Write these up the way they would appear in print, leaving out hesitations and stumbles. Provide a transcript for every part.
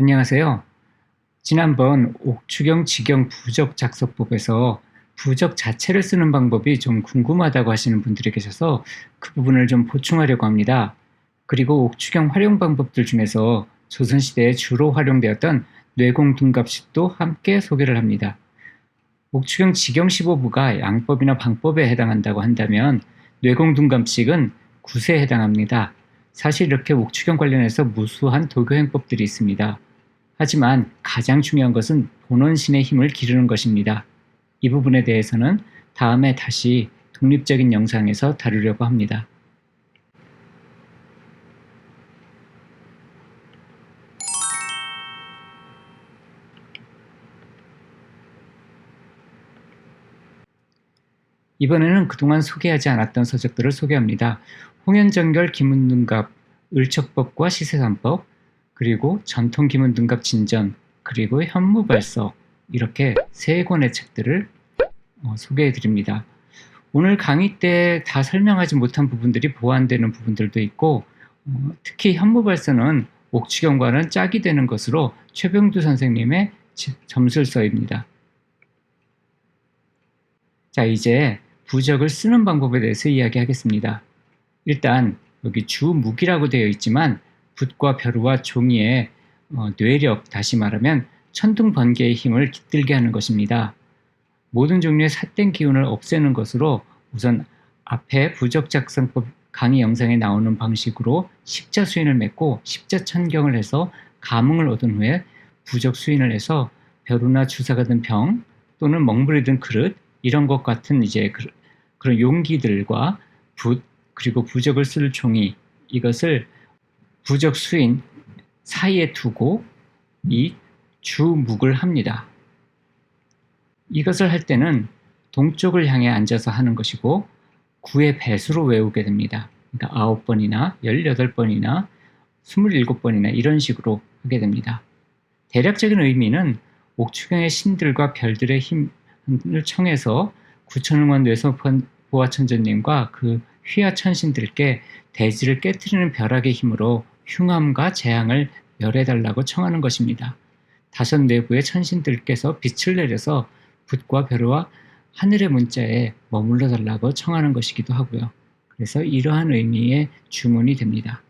안녕하세요. 지난번 옥추경 직영 부적 작성법에서 부적 자체를 쓰는 방법이 좀 궁금하다고 하시는 분들이 계셔서 그 부분을 좀 보충하려고 합니다. 그리고 옥추경 활용 방법들 중에서 조선시대에 주로 활용되었던 뇌공둔갑식도 함께 소개를 합니다. 옥추경 직영 15부가 양법이나 방법에 해당한다고 한다면 뇌공둔갑식은 구세에 해당합니다. 사실 이렇게 옥추경 관련해서 무수한 도교 행법들이 있습니다. 하지만 가장 중요한 것은 본원신의 힘을 기르는 것입니다. 이 부분에 대해서는 다음에 다시 독립적인 영상에서 다루려고 합니다. 이번에는 그동안 소개하지 않았던 서적들을 소개합니다. 홍현정결 기문둔갑 을척법과 시세산법, 그리고 전통 기문둔갑 진전, 그리고 현무발서, 이렇게 세 권의 책들을 소개해 드립니다. 오늘 강의 때 다 설명하지 못한 부분들이 보완되는 부분들도 있고, 특히 현무발서는 옥추경과는 짝이 되는 것으로 최병두 선생님의 점술서입니다. 자, 이제 부적을 쓰는 방법에 대해서 이야기하겠습니다. 일단 여기 주묵이라고 되어 있지만 붓과 벼루와 종이의 뇌력, 다시 말하면 천둥 번개의 힘을 깃들게 하는 것입니다. 모든 종류의 삿된 기운을 없애는 것으로 우선 앞에 부적 작성법 강의 영상에 나오는 방식으로 십자 수인을 맺고 십자 천경을 해서 감흥을 얻은 후에 부적 수인을 해서 벼루나 주사가 든 병 또는 먹물이 든 그릇, 이런 것 같은 이제 그런 용기들과 붓, 그리고 부적을 쓸 종이, 이것을 부적 수인 사이에 두고 이 주묵을 합니다. 이것을 할 때는 동쪽을 향해 앉아서 하는 것이고 9의 배수로 외우게 됩니다. 그러니까 9번이나 18번이나 27번이나 이런 식으로 하게 됩니다. 대략적인 의미는 옥추경의 신들과 별들의 힘을 청해서 구천응원 뇌소보화천전님과 그 휘하천신들께 대지를 깨트리는 벼락의 힘으로 흉함과 재앙을 멸해달라고 청하는 것입니다. 다섯 내부의 천신들께서 빛을 내려서 붓과 벼루와 하늘의 문자에 머물러 달라고 청하는 것이기도 하고요. 그래서 이러한 의미의 주문이 됩니다.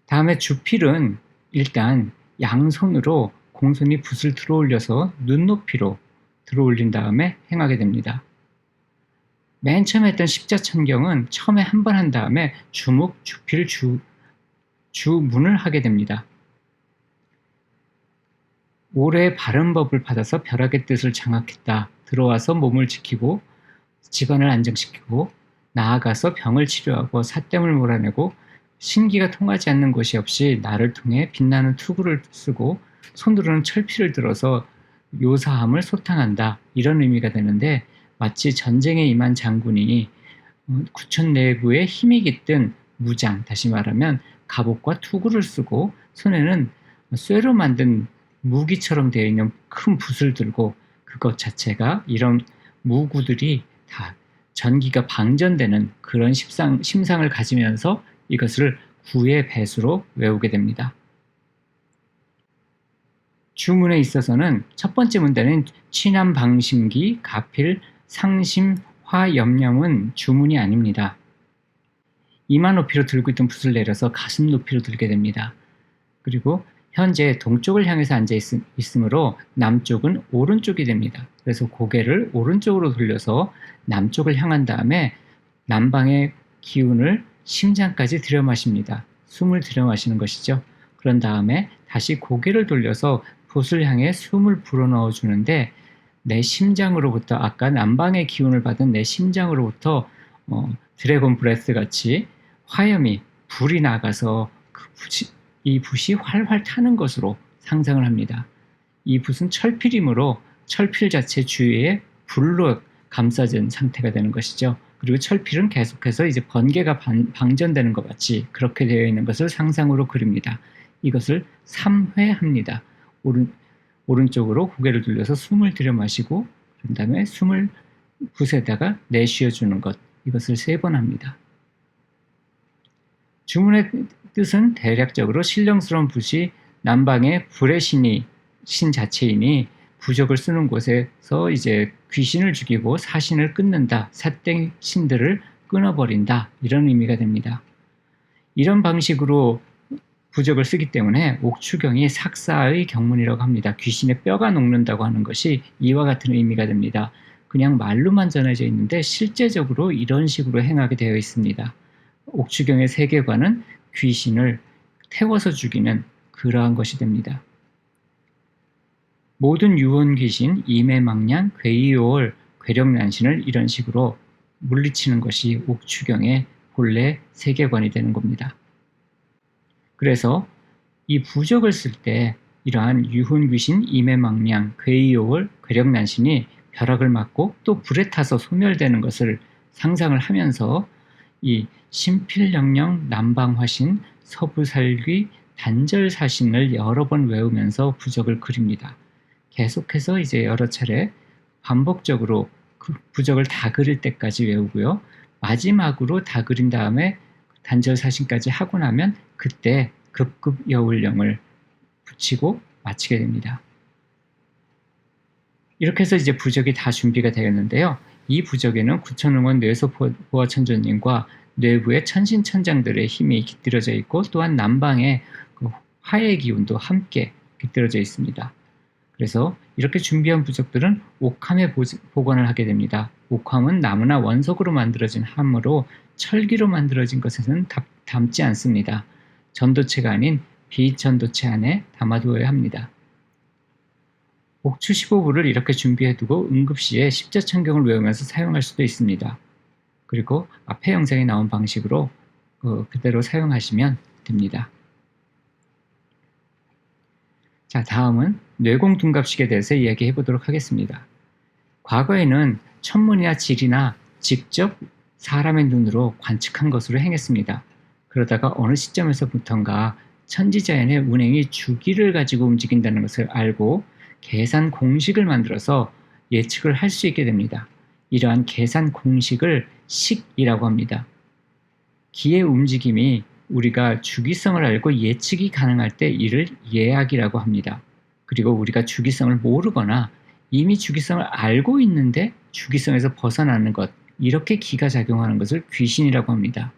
다음에 주필은 일단 양손으로 공손히 붓을 들어올려서 눈높이로 들어올린 다음에 행하게 됩니다. 맨 처음에 했던 십자천경은 처음에 한 번 한 다음에 주묵, 주필, 주문을 하게 됩니다. 올해 바른 법을 받아서 벼락의 뜻을 장악했다. 들어와서 몸을 지키고 집안을 안정시키고 나아가서 병을 치료하고 삿댐을 몰아내고 신기가 통하지 않는 곳이 없이 나를 통해 빛나는 투구를 쓰고 손으로는 철피를 들어서 요사함을 소탕한다. 이런 의미가 되는데 마치 전쟁에 임한 장군이 구천 내부에 힘이 깃든 무장, 다시 말하면 갑옷과 투구를 쓰고 손에는 쇠로 만든 무기처럼 되어 있는 큰 붓을 들고 그것 자체가 이런 무구들이 다 전기가 방전되는 그런 심상을 가지면서 이것을 구의 배수로 외우게 됩니다. 주문에 있어서는 첫 번째 문단은 취남 방심기 가필 상심 화염염은 주문이 아닙니다. 이마 높이로 들고 있던 붓을 내려서 가슴 높이로 들게 됩니다. 그리고 현재 동쪽을 향해서 앉아 있으므로 남쪽은 오른쪽이 됩니다. 그래서 고개를 오른쪽으로 돌려서 남쪽을 향한 다음에 남방의 기운을 심장까지 들여 마십니다. 숨을 들여 마시는 것이죠. 그런 다음에 다시 고개를 돌려서 붓을 향해 숨을 불어넣어 주는데 내 심장으로부터 아까 남방의 기운을 받은 내 심장으로부터 드래곤 브레스 같이 화염이 불이 나가서 이 붓이 활활 타는 것으로 상상을 합니다. 이 붓은 철필이므로 철필 자체 주위에 불로 감싸진 상태가 되는 것이죠. 그리고 철필은 계속해서 이제 번개가 방전되는 것 같이 그렇게 되어 있는 것을 상상으로 그립니다. 이것을 3회 합니다. 오른쪽으로 고개를 돌려서 숨을 들여 마시고 그런 다음에 숨을 붓에다가 내쉬어 주는 것, 이것을 3번 합니다. 주문의 뜻은 대략적으로 신령스러운 붓이 남방의 불의 신 자체이니 부적을 쓰는 곳에서 이제 귀신을 죽이고 사신을 끊는다, 삿된 신들을 끊어버린다, 이런 의미가 됩니다. 이런 방식으로 부적을 쓰기 때문에 옥추경이 삭사의 경문이라고 합니다. 귀신의 뼈가 녹는다고 하는 것이 이와 같은 의미가 됩니다. 그냥 말로만 전해져 있는데 실제적으로 이런 식으로 행하게 되어 있습니다. 옥추경의 세계관은 귀신을 태워서 죽이는 그러한 것이 됩니다. 모든 유혼 귀신, 이매망냥, 괴이오월, 괴력난신을 이런 식으로 물리치는 것이 옥추경의 본래 세계관이 되는 겁니다. 그래서 이 부적을 쓸 때 이러한 유혼 귀신, 이매망냥, 괴이오월, 괴력난신이 벼락을 맞고 또 불에 타서 소멸되는 것을 상상을 하면서 이 신필영령, 남방화신, 서부살귀, 단절사신을 여러 번 외우면서 부적을 그립니다. 계속해서 이제 여러 차례 반복적으로 그 부적을 다 그릴 때까지 외우고요. 마지막으로 다 그린 다음에 단절사신까지 하고 나면 그때 급급 여울령을 붙이고 마치게 됩니다. 이렇게 해서 이제 부적이 다 준비가 되었는데요. 이 부적에는 구천응원 뇌소보아천조님과 뇌부의 천신천장들의 힘이 깃들여져 있고 또한 남방의 그 화의 기운도 함께 깃들여져 있습니다. 그래서 이렇게 준비한 부적들은 옥함에 보관을 하게 됩니다. 옥함은 나무나 원석으로 만들어진 함으로 철기로 만들어진 것에는 담지 않습니다. 전도체가 아닌 비전도체 안에 담아두어야 합니다. 옥추 15부를 이렇게 준비해두고 응급시에 십자천경을 외우면서 사용할 수도 있습니다. 그리고 앞에 영상에 나온 방식으로 그대로 사용하시면 됩니다. 자, 다음은 뇌공둔갑식에 대해서 이야기해 보도록 하겠습니다. 과거에는 천문이나 지리나 직접 사람의 눈으로 관측한 것으로 행했습니다. 그러다가 어느 시점에서부턴가 천지자연의 운행이 주기를 가지고 움직인다는 것을 알고 계산 공식을 만들어서 예측을 할 수 있게 됩니다. 이러한 계산 공식을 식이라고 합니다. 기의 움직임이 우리가 주기성을 알고 예측이 가능할 때 이를 예학이라고 합니다. 그리고 우리가 주기성을 모르거나 이미 주기성을 알고 있는데 주기성에서 벗어나는 것, 이렇게 기가 작용하는 것을 귀신이라고 합니다.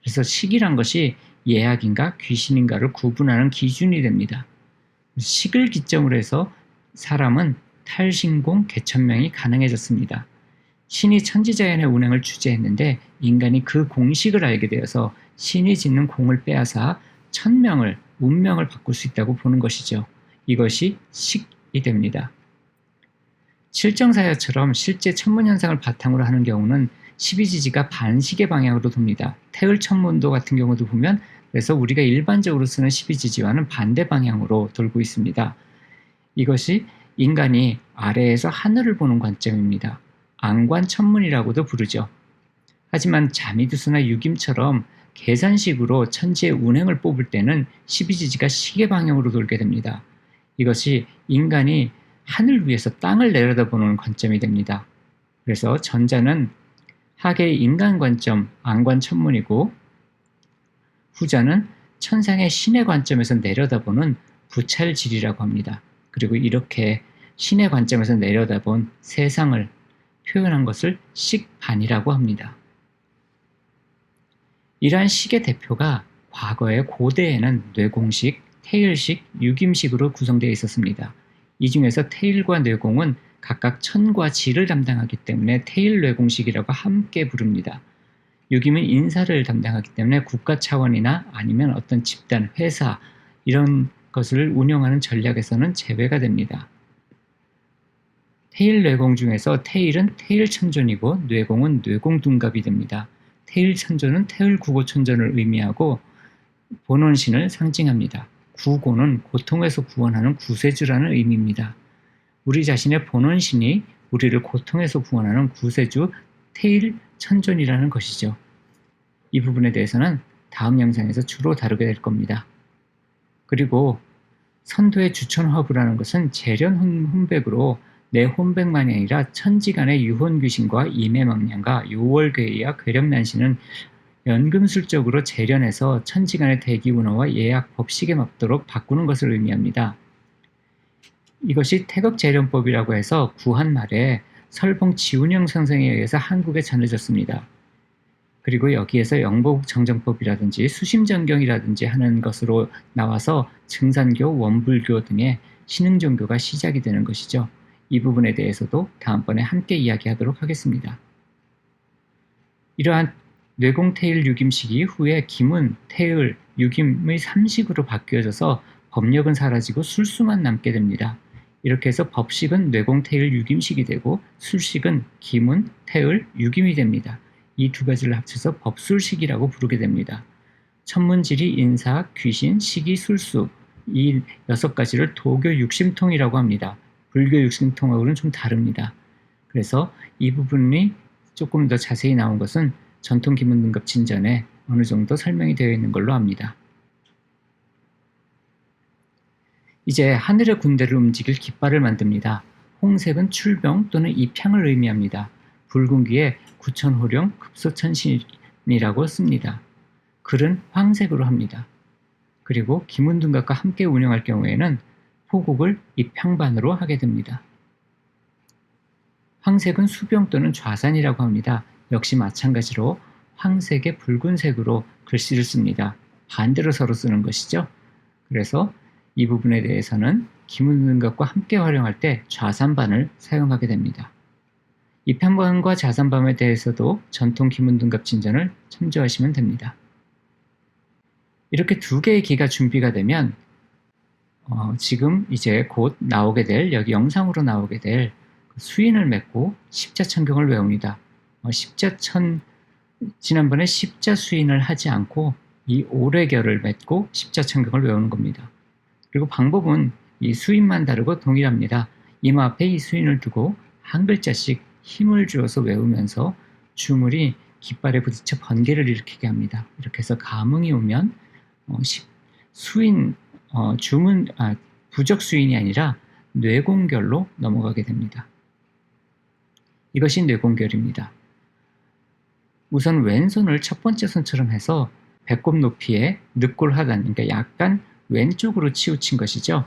그래서 식이란 것이 예학인가 귀신인가를 구분하는 기준이 됩니다. 식을 기점으로 해서 사람은 탈신공, 개천명이 가능해졌습니다. 신이 천지자연의 운행을 주재했는데 인간이 그 공식을 알게 되어서 신이 짓는 공을 빼앗아 천명을, 운명을 바꿀 수 있다고 보는 것이죠. 이것이 식이 됩니다. 칠정사여처럼 실제 천문현상을 바탕으로 하는 경우는 12지지가 반시계 방향으로 돕니다. 태을천문도 같은 경우도 보면 그래서 우리가 일반적으로 쓰는 12지지와는 반대 방향으로 돌고 있습니다. 이것이 인간이 아래에서 하늘을 보는 관점입니다. 안관천문이라고도 부르죠. 하지만 자미두수나 유김처럼 계산식으로 천지의 운행을 뽑을 때는 12지지가 시계 방향으로 돌게 됩니다. 이것이 인간이 하늘 위에서 땅을 내려다보는 관점이 됩니다. 그래서 전자는 학의 인간 관점, 안관천문이고 후자는 천상의 신의 관점에서 내려다보는 부찰질이라고 합니다. 그리고 이렇게 신의 관점에서 내려다본 세상을 표현한 것을 식반이라고 합니다. 이러한 식의 대표가 과거의 고대에는 뇌공식, 태일식, 유김식으로 구성되어 있었습니다. 이 중에서 태일과 뇌공은 각각 천과 지를 담당하기 때문에 태일뇌공식이라고 함께 부릅니다. 유김은 인사를 담당하기 때문에 국가 차원이나 아니면 어떤 집단, 회사 이런 것을 운영하는 전략에서는 제외가 됩니다. 태일뇌공 중에서 태일은 태일천존이고 뇌공은 뇌공둔갑이 됩니다. 태일천존은 태을구고천존을 의미하고 본원신을 상징합니다. 구고는 고통에서 구원하는 구세주라는 의미입니다. 우리 자신의 본원신이 우리를 고통에서 구원하는 구세주 태일천존이라는 것이죠. 이 부분에 대해서는 다음 영상에서 주로 다루게 될 겁니다. 그리고 선도의 주천화부라는 것은 재련 혼백으로 내 혼백만이 아니라 천지간의 유혼귀신과 이매망량과 요월괴이와 괴력난신은 연금술적으로 재련해서 천지간의 대기 운하와 예약 법식에 맞도록 바꾸는 것을 의미합니다. 이것이 태극재련법이라고 해서 구한 말에 설봉 지운영 선생에 의해서 한국에 전해졌습니다. 그리고 여기에서 영보국 정정법이라든지 수심정경이라든지 하는 것으로 나와서 증산교, 원불교 등의 신흥종교가 시작이 되는 것이죠. 이 부분에 대해서도 다음번에 함께 이야기하도록 하겠습니다. 이러한 뇌공태일 유김식 이후에 김은, 태을, 유김의 3식으로 바뀌어져서 법력은 사라지고 술수만 남게 됩니다. 이렇게 해서 법식은 뇌공태일 유김식이 되고 술식은 김은, 태을, 유김이 됩니다. 이 두 가지를 합쳐서 법술식이라고 부르게 됩니다. 천문지리, 인사, 귀신, 식이, 술수 이 6가지를 도교 육심통이라고 합니다. 불교 육심통하고는 좀 다릅니다. 그래서 이 부분이 조금 더 자세히 나온 것은 전통 기문등급 진전에 어느 정도 설명이 되어 있는 걸로 압니다. 이제 하늘의 군대를 움직일 깃발을 만듭니다. 홍색은 출병 또는 입향을 의미합니다. 붉은 귀에 구천호령, 급소천신이라고 씁니다. 글은 황색으로 합니다. 그리고 기문등갑과 함께 운영할 경우에는 포국을 입향반으로 하게 됩니다. 황색은 수병 또는 좌산이라고 합니다. 역시 마찬가지로 황색에 붉은색으로 글씨를 씁니다. 반대로 서로 쓰는 것이죠. 그래서 이 부분에 대해서는 기문등갑과 함께 활용할 때 좌산반을 사용하게 됩니다. 입향반과 좌산반에 대해서도 전통 기문등갑 진전을 참조하시면 됩니다. 이렇게 두 개의 기가 준비가 되면 지금 이제 곧 나오게 될, 여기 영상으로 나오게 될 수인을 맺고 십자천경을 외웁니다. 지난번에 십자 수인을 하지 않고 이 오래결을 맺고 십자천경을 외우는 겁니다. 그리고 방법은 이 수인만 다르고 동일합니다. 이마 앞에 이 수인을 두고 한 글자씩 힘을 주어서 외우면서 주물이 깃발에 부딪혀 번개를 일으키게 합니다. 이렇게 해서 감흥이 오면 부적 수인이 아니라 뇌공결로 넘어가게 됩니다. 이것이 뇌공결입니다. 우선 왼손을 첫 번째 손처럼 해서 배꼽 높이에 늑골 하단, 그러니까 약간 왼쪽으로 치우친 것이죠.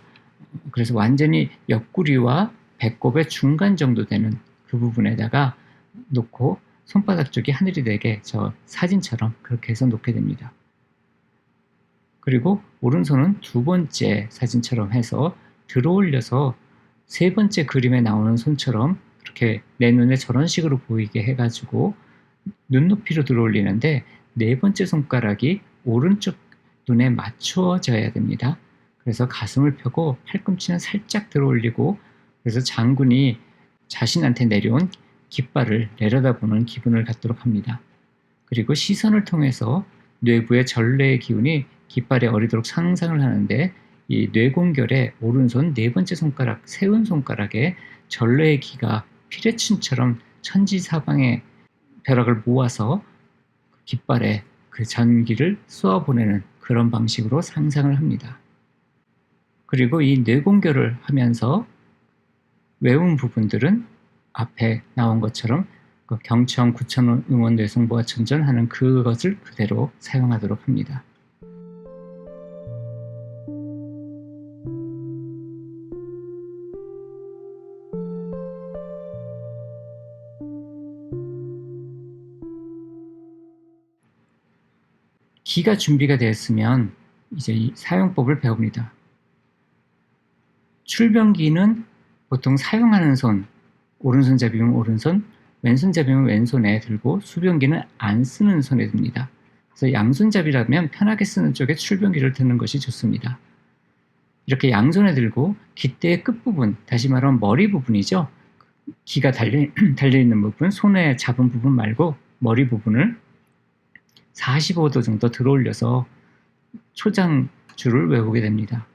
그래서 완전히 옆구리와 배꼽의 중간 정도 되는 그 부분에다가 놓고 손바닥 쪽이 하늘이 되게 저 사진처럼 그렇게 해서 놓게 됩니다. 그리고 오른손은 두 번째 사진처럼 해서 들어올려서 세 번째 그림에 나오는 손처럼 그렇게 내 눈에 저런 식으로 보이게 해가지고 눈높이로 들어올리는데 네 번째 손가락이 오른쪽 눈에 맞춰져야 됩니다. 그래서 가슴을 펴고 팔꿈치는 살짝 들어올리고 그래서 장군이 자신한테 내려온 깃발을 내려다보는 기분을 갖도록 합니다. 그리고 시선을 통해서 뇌부의 전래의 기운이 깃발에 어리도록 상상을 하는데 이 뇌공결의 오른손 네 번째 손가락, 세운 손가락에 전래의 기가 피레춘처럼 천지사방의 벼락을 모아서 깃발에 그 전기를 쏘아보내는 그런 방식으로 상상을 합니다. 그리고 이 뇌공결을 하면서 외운 부분들은 앞에 나온 것처럼 그 경청, 구천, 응원, 뇌성보와 천전하는 그것을 그대로 사용하도록 합니다. 기가 준비가 되었으면 이제 이 사용법을 배웁니다. 출병기는 보통 사용하는 손, 오른손잡이면 오른손, 왼손잡이면 왼손에 들고 수병기는 안 쓰는 손에 듭니다. 그래서 양손잡이라면 편하게 쓰는 쪽에 출병기를 드는 것이 좋습니다. 이렇게 양손에 들고 깃대의 끝부분, 다시 말하면 머리 부분이죠. 기가 달려있는 부분, 손에 잡은 부분 말고 머리 부분을 45도 정도 들어올려서 초장주를 외우게 됩니다.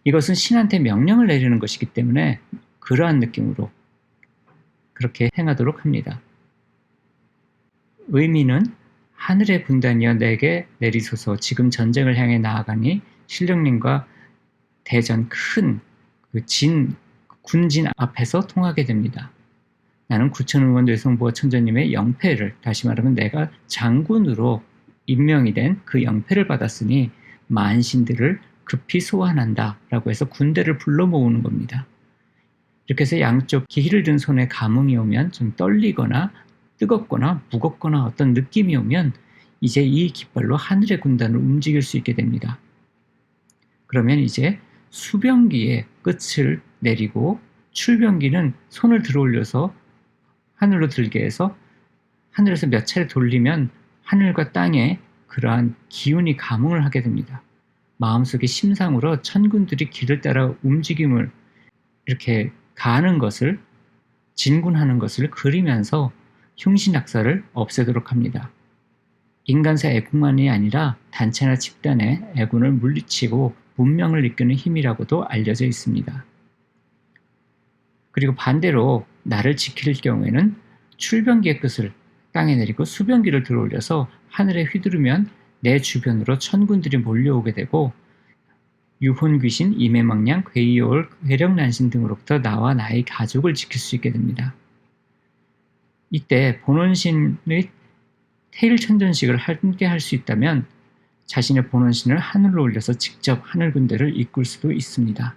이것은 신한테 명령을 내리는 것이기 때문에 그러한 느낌으로 그렇게 행하도록 합니다. 의미는 하늘의 군단이여 내게 내리소서 지금 전쟁을 향해 나아가니 신령님과 대전 큰 군진 앞에서 통하게 됩니다. 나는 구천의원 뇌성보호 천자님의 영패를, 다시 말하면 내가 장군으로 임명이 된 그 영패를 받았으니 만신들을 급히 소환한다 라고 해서 군대를 불러 모으는 겁니다. 이렇게 해서 양쪽 기힐을 든 손에 감흥이 오면, 좀 떨리거나 뜨겁거나 무겁거나 어떤 느낌이 오면 이제 이 깃발로 하늘의 군단을 움직일 수 있게 됩니다. 그러면 이제 수병기의 끝을 내리고 출병기는 손을 들어 올려서 하늘로 들게 해서 하늘에서 몇 차례 돌리면 하늘과 땅에 그러한 기운이 감응을 하게 됩니다. 마음속에 심상으로 천군들이 길을 따라 움직임을 이렇게 가는 것을, 진군하는 것을 그리면서 흉신악사를 없애도록 합니다. 인간사 애국만이 아니라 단체나 집단의 애군을 물리치고 문명을 이끄는 힘이라고도 알려져 있습니다. 그리고 반대로 나를 지킬 경우에는 출병기의 끝을 땅에 내리고 수병기를 들어 올려서 하늘에 휘두르면 내 주변으로 천군들이 몰려오게 되고 유혼귀신, 이매망냥, 괴이올, 괴력난신 등으로부터 나와 나의 가족을 지킬 수 있게 됩니다. 이때 본원신의 태일천전식을 함께 할 수 있다면 자신의 본원신을 하늘로 올려서 직접 하늘 군대를 이끌 수도 있습니다.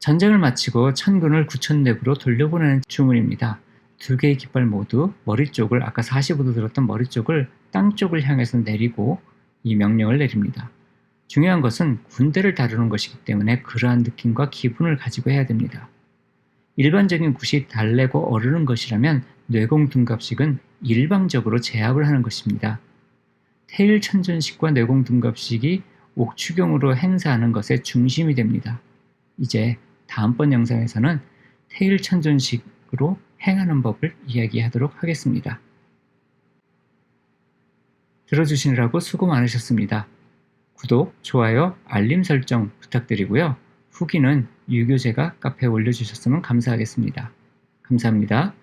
전쟁을 마치고 천군을 구천내부로 돌려보내는 주문입니다. 두 개의 깃발 모두 머리 쪽을, 아까 45도 들었던 머리 쪽을 땅 쪽을 향해서 내리고 이 명령을 내립니다. 중요한 것은 군대를 다루는 것이기 때문에 그러한 느낌과 기분을 가지고 해야 됩니다. 일반적인 굿이 달래고 어르는 것이라면 뇌공둔갑식은 일방적으로 제압을 하는 것입니다. 태일천전식과 뇌공둔갑식이 옥추경으로 행사하는 것의 중심이 됩니다. 이제 다음번 영상에서는 태일천전식으로 행하는 법을 이야기하도록 하겠습니다. 들어주시느라고 수고 많으셨습니다. 구독, 좋아요, 알림 설정 부탁드리고요. 후기는 유교제가 카페에 올려주셨으면 감사하겠습니다. 감사합니다.